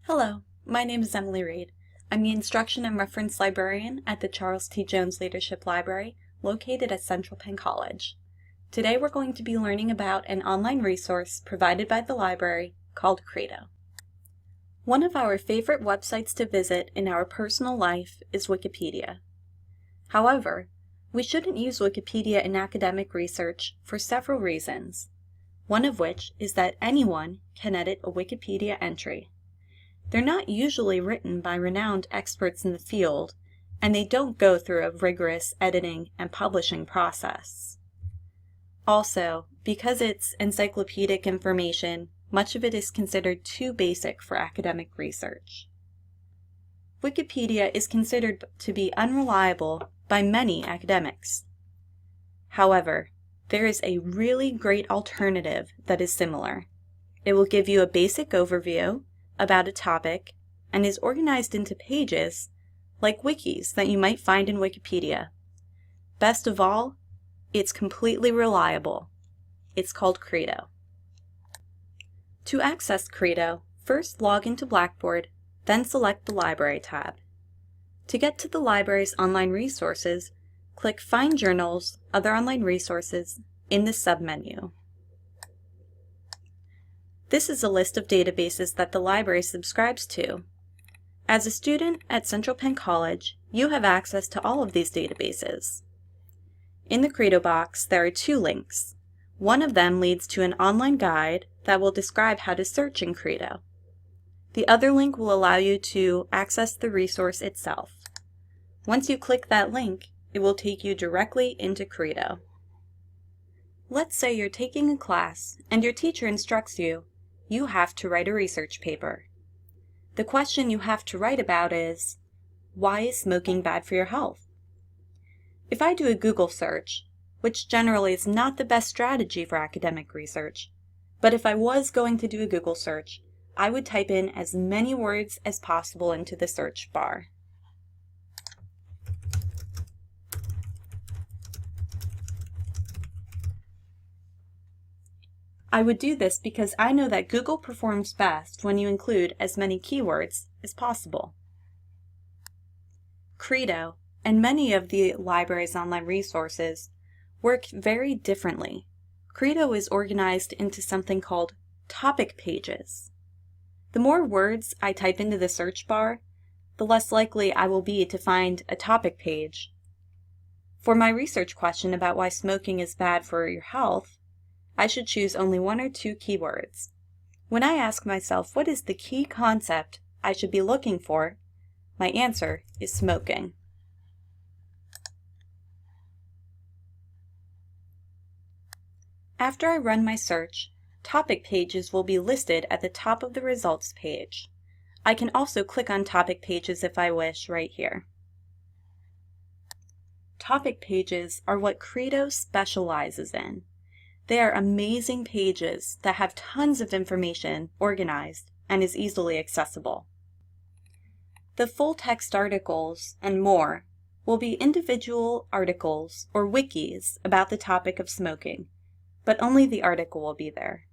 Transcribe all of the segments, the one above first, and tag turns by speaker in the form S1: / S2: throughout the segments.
S1: Hello, my name is Emily Reed. I'm the Instruction and Reference Librarian at the Charles T. Jones Leadership Library, located at Central Penn College. Today we're going to be learning about an online resource provided by the library called Credo. One of our favorite websites to visit in our personal life is Wikipedia. However, we shouldn't use Wikipedia in academic research for several reasons, one of which is that anyone can edit a Wikipedia entry. They're not usually written by renowned experts in the field, and they don't go through a rigorous editing and publishing process. Also, because it's encyclopedic information, much of it is considered too basic for academic research. Wikipedia is considered to be unreliable by many academics. However, there is a really great alternative that is similar. It will give you a basic overview about a topic and is organized into pages like wikis that you might find in Wikipedia. Best of all, it's completely reliable. It's called Credo. To access Credo, first log into Blackboard, then select the Library tab. To get to the library's online resources, click Find Journals, Other Online Resources in the submenu. This is a list of databases that the library subscribes to. As a student at Central Penn College, you have access to all of these databases. In the Credo box, there are two links. One of them leads to an online guide that will describe how to search in Credo. The other link will allow you to access the resource itself. Once you click that link, it will take you directly into Credo. Let's say you're taking a class and your teacher instructs you have to write a research paper. The question you have to write about is, why is smoking bad for your health? If I do a Google search, which generally is not the best strategy for academic research, but if I was going to do a Google search, I would type in as many words as possible into the search bar. I would do this because I know that Google performs best when you include as many keywords as possible. Credo and many of the library's online resources work very differently. Credo is organized into something called topic pages. The more words I type into the search bar, the less likely I will be to find a topic page. For my research question about why smoking is bad for your health, I should choose only one or two keywords. When I ask myself what is the key concept I should be looking for, my answer is smoking. After I run my search, topic pages will be listed at the top of the results page. I can also click on topic pages if I wish right here. Topic pages are what Credo specializes in. They are amazing pages that have tons of information organized and is easily accessible. The full text articles and more will be individual articles or wikis about the topic of smoking, but only the article will be there.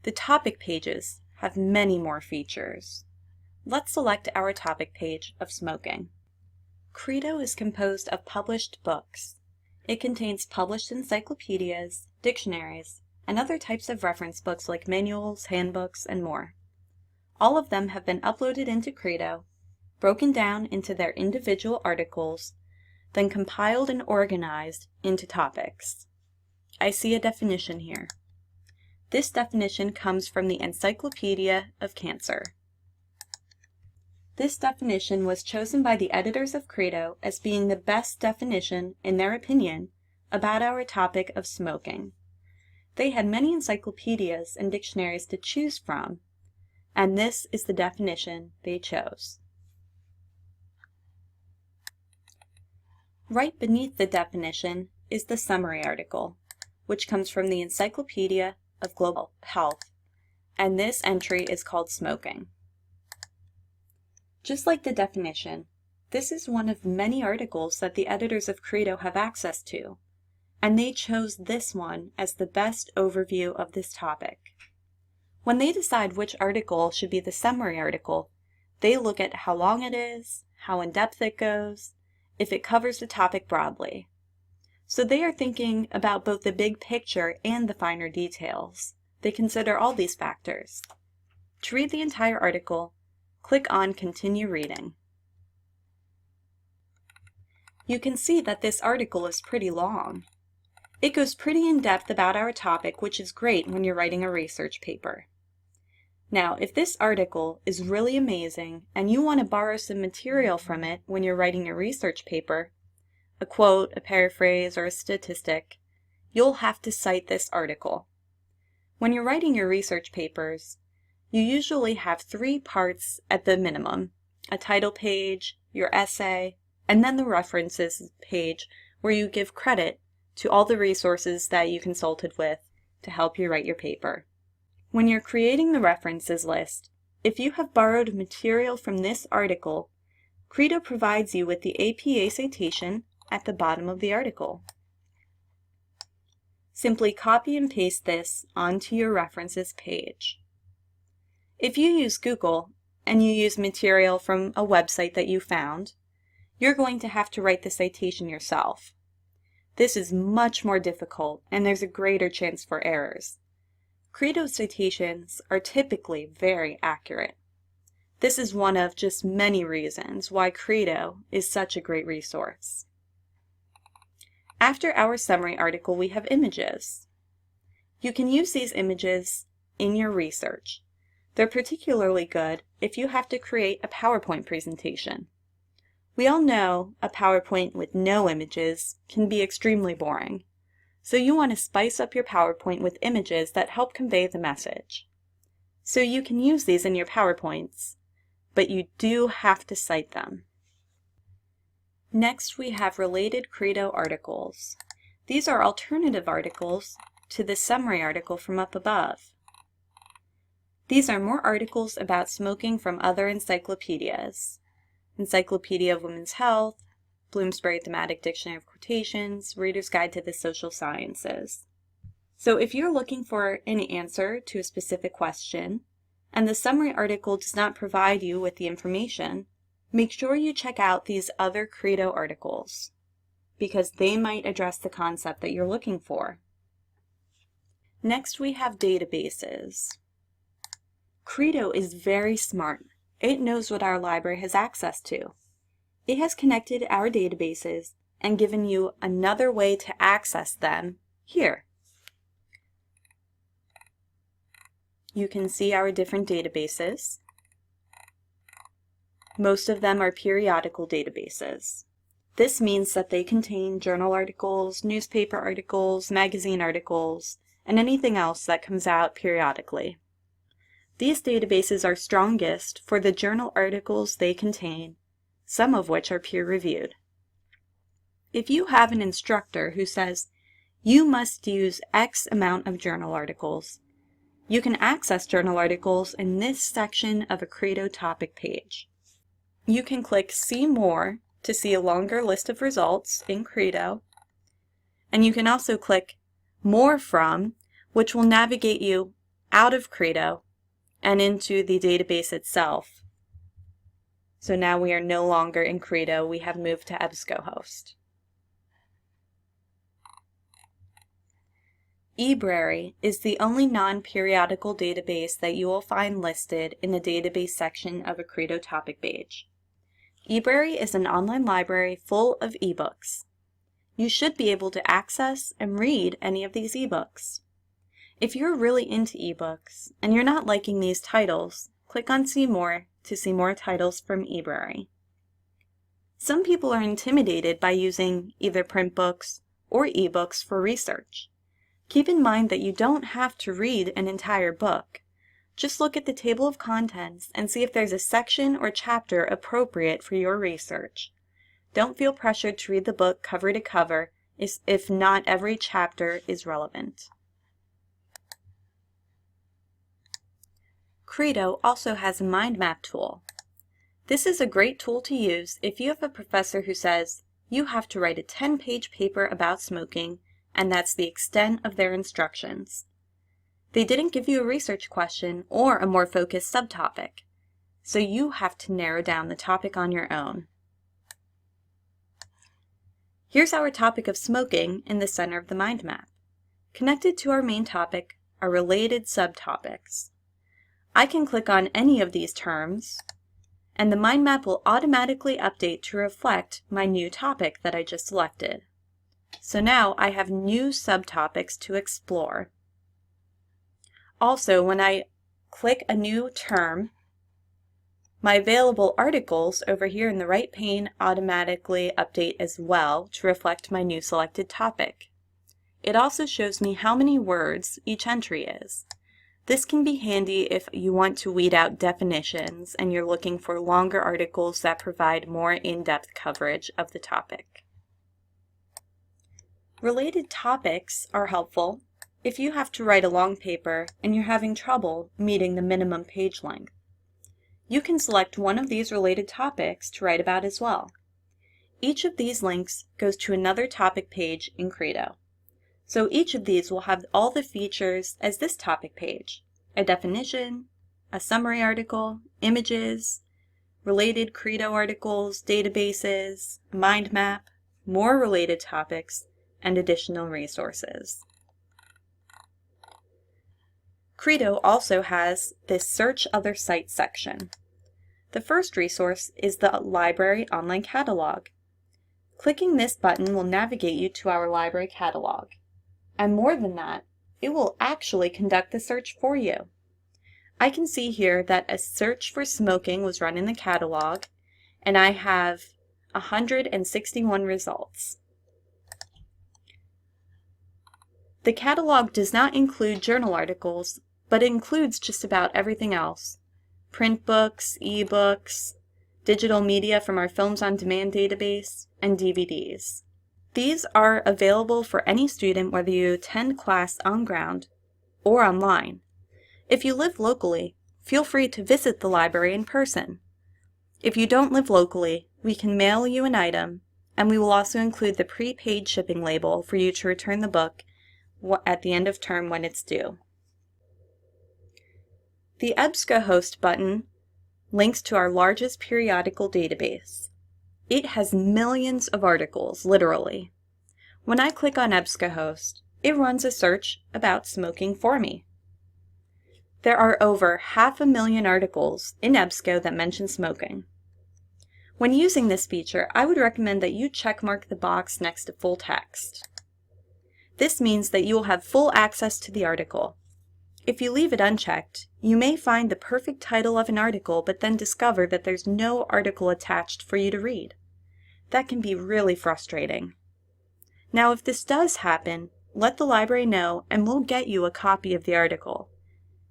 S1: The topic pages have many more features. Let's select our topic page of smoking. Credo is composed of published books. It contains published encyclopedias, dictionaries, and other types of reference books like manuals, handbooks, and more. All of them have been uploaded into Credo, broken down into their individual articles, then compiled and organized into topics. I see a definition here. This definition comes from the Encyclopedia of Cancer. This definition was chosen by the editors of Credo as being the best definition, in their opinion, about our topic of smoking. They had many encyclopedias and dictionaries to choose from, and this is the definition they chose. Right beneath the definition is the summary article, which comes from the Encyclopedia of Global Health, and this entry is called Smoking. Just like the definition, this is one of many articles that the editors of Credo have access to, and they chose this one as the best overview of this topic. When they decide which article should be the summary article, they look at how long it is, how in-depth it goes, if it covers the topic broadly. So they are thinking about both the big picture and the finer details. They consider all these factors. To read the entire article, click on Continue Reading. You can see that this article is pretty long. It goes pretty in-depth about our topic, which is great when you're writing a research paper. Now, if this article is really amazing and you want to borrow some material from it when you're writing a research paper, a quote, a paraphrase, or a statistic, you'll have to cite this article. When you're writing your research papers, you usually have 3 parts at the minimum: a title page, your essay, and then the references page where you give credit to all the resources that you consulted with to help you write your paper. When you're creating the references list, if you have borrowed material from this article, Credo provides you with the APA citation at the bottom of the article. Simply copy and paste this onto your references page. If you use Google and you use material from a website that you found, you're going to have to write the citation yourself. This is much more difficult and there's a greater chance for errors. Credo citations are typically very accurate. This is one of just many reasons why Credo is such a great resource. After our summary article, we have images. You can use these images in your research. They're particularly good if you have to create a PowerPoint presentation. We all know a PowerPoint with no images can be extremely boring. So you want to spice up your PowerPoint with images that help convey the message. So you can use these in your PowerPoints, but you do have to cite them. Next, we have related Credo articles. These are alternative articles to the summary article from up above. These are more articles about smoking from other encyclopedias: Encyclopedia of Women's Health, Bloomsbury Thematic Dictionary of Quotations, Reader's Guide to the Social Sciences. So if you're looking for an answer to a specific question, and the summary article does not provide you with the information, make sure you check out these other Credo articles, because they might address the concept that you're looking for. Next, we have databases. Credo is very smart. It knows what our library has access to. It has connected our databases and given you another way to access them here. You can see our different databases. Most of them are periodical databases. This means that they contain journal articles, newspaper articles, magazine articles, and anything else that comes out periodically. These databases are strongest for the journal articles they contain, some of which are peer-reviewed. If you have an instructor who says, you must use X amount of journal articles, you can access journal articles in this section of a Credo topic page. You can click See More to see a longer list of results in Credo, and you can also click More From, which will navigate you out of Credo and into the database itself. So now we are no longer in Credo, we have moved to EBSCOhost. eBrary is the only non-periodical database that you will find listed in the database section of a Credo topic page. eBrary is an online library full of ebooks. You should be able to access and read any of these ebooks. If you're really into ebooks and you're not liking these titles, click on See More to see more titles from eBrary. Some people are intimidated by using either print books or ebooks for research. Keep in mind that you don't have to read an entire book. Just look at the table of contents and see if there's a section or chapter appropriate for your research. Don't feel pressured to read the book cover to cover if not every chapter is relevant. Credo also has a mind map tool. This is a great tool to use if you have a professor who says you have to write a 10-page paper about smoking and that's the extent of their instructions. They didn't give you a research question or a more focused subtopic, so you have to narrow down the topic on your own. Here's our topic of smoking in the center of the mind map. Connected to our main topic are related subtopics. I can click on any of these terms, and the mind map will automatically update to reflect my new topic that I just selected. So now I have new subtopics to explore. Also, when I click a new term, my available articles over here in the right pane automatically update as well to reflect my new selected topic. It also shows me how many words each entry is. This can be handy if you want to weed out definitions and you're looking for longer articles that provide more in-depth coverage of the topic. Related topics are helpful if you have to write a long paper and you're having trouble meeting the minimum page length. You can select one of these related topics to write about as well. Each of these links goes to another topic page in Credo. So each of these will have all the features as this topic page: a definition, a summary article, images, related Credo articles, databases, a mind map, more related topics, and additional resources. Credo also has this Search Other Sites section. The first resource is the Library Online Catalog. Clicking this button will navigate you to our library catalog. And more than that, it will actually conduct the search for you. I can see here that a search for smoking was run in the catalog, and I have 161 results. The catalog does not include journal articles, but includes just about everything else: print books, ebooks, digital media from our Films on Demand database, and DVDs. These are available for any student whether you attend class on ground or online. If you live locally, feel free to visit the library in person. If you don't live locally, we can mail you an item, and we will also include the prepaid shipping label for you to return the book at the end of term when it's due. The EBSCOhost button links to our largest periodical database. It has millions of articles, literally. When I click on EBSCOhost, it runs a search about smoking for me. There are over 500,000 articles in EBSCO that mention smoking. When using this feature, I would recommend that you checkmark the box next to full text. This means that you will have full access to the article. If you leave it unchecked, you may find the perfect title of an article but then discover that there's no article attached for you to read. That can be really frustrating. Now, if this does happen, let the library know and we'll get you a copy of the article.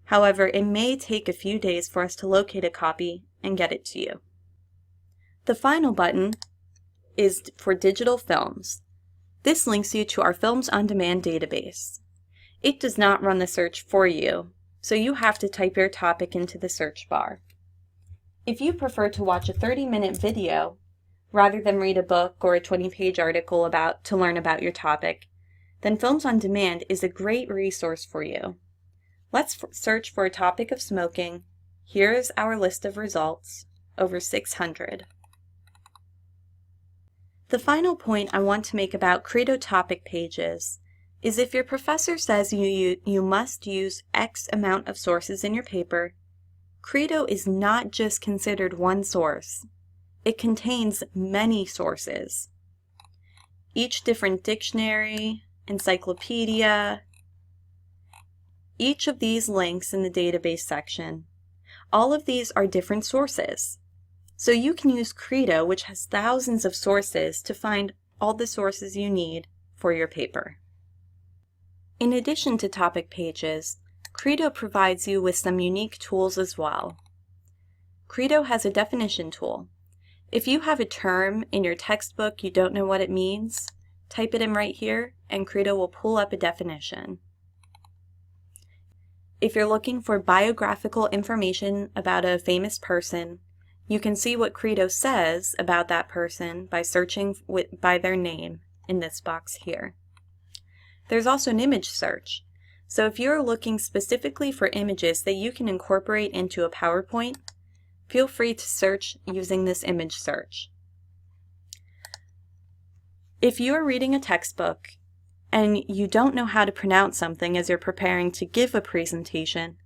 S1: However, it may take a few days for us to locate a copy and get it to you. The final button is for digital films. This links you to our Films on Demand database. It does not run the search for you, so you have to type your topic into the search bar. If you prefer to watch a 30-minute video rather than read a book or a 20-page article to learn about your topic, then Films on Demand is a great resource for you. Let's search for a topic of smoking. Here is our list of results, over 600. The final point I want to make about Credo topic pages is if your professor says you must use X amount of sources in your paper, Credo is not just considered one source. It contains many sources. Each different dictionary, encyclopedia, each of these links in the database section, all of these are different sources. So you can use Credo, which has thousands of sources, to find all the sources you need for your paper. In addition to topic pages, Credo provides you with some unique tools as well. Credo has a definition tool. If you have a term in your textbook you don't know what it means, type it in right here and Credo will pull up a definition. If you're looking for biographical information about a famous person, you can see what Credo says about that person by searching by their name in this box here. There's also an image search. So if you're looking specifically for images that you can incorporate into a PowerPoint, feel free to search using this image search. If you are reading a textbook and you don't know how to pronounce something as you're preparing to give a presentation,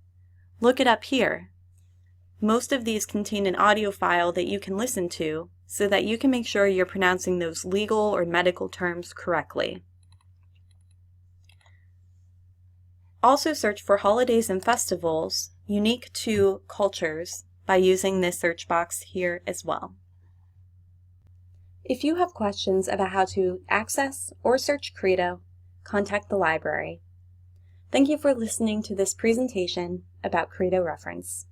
S1: look it up here. Most of these contain an audio file that you can listen to so that you can make sure you're pronouncing those legal or medical terms correctly. Also search for holidays and festivals unique to cultures by using this search box here as well. If you have questions about how to access or search Credo, contact the library. Thank you for listening to this presentation about Credo Reference.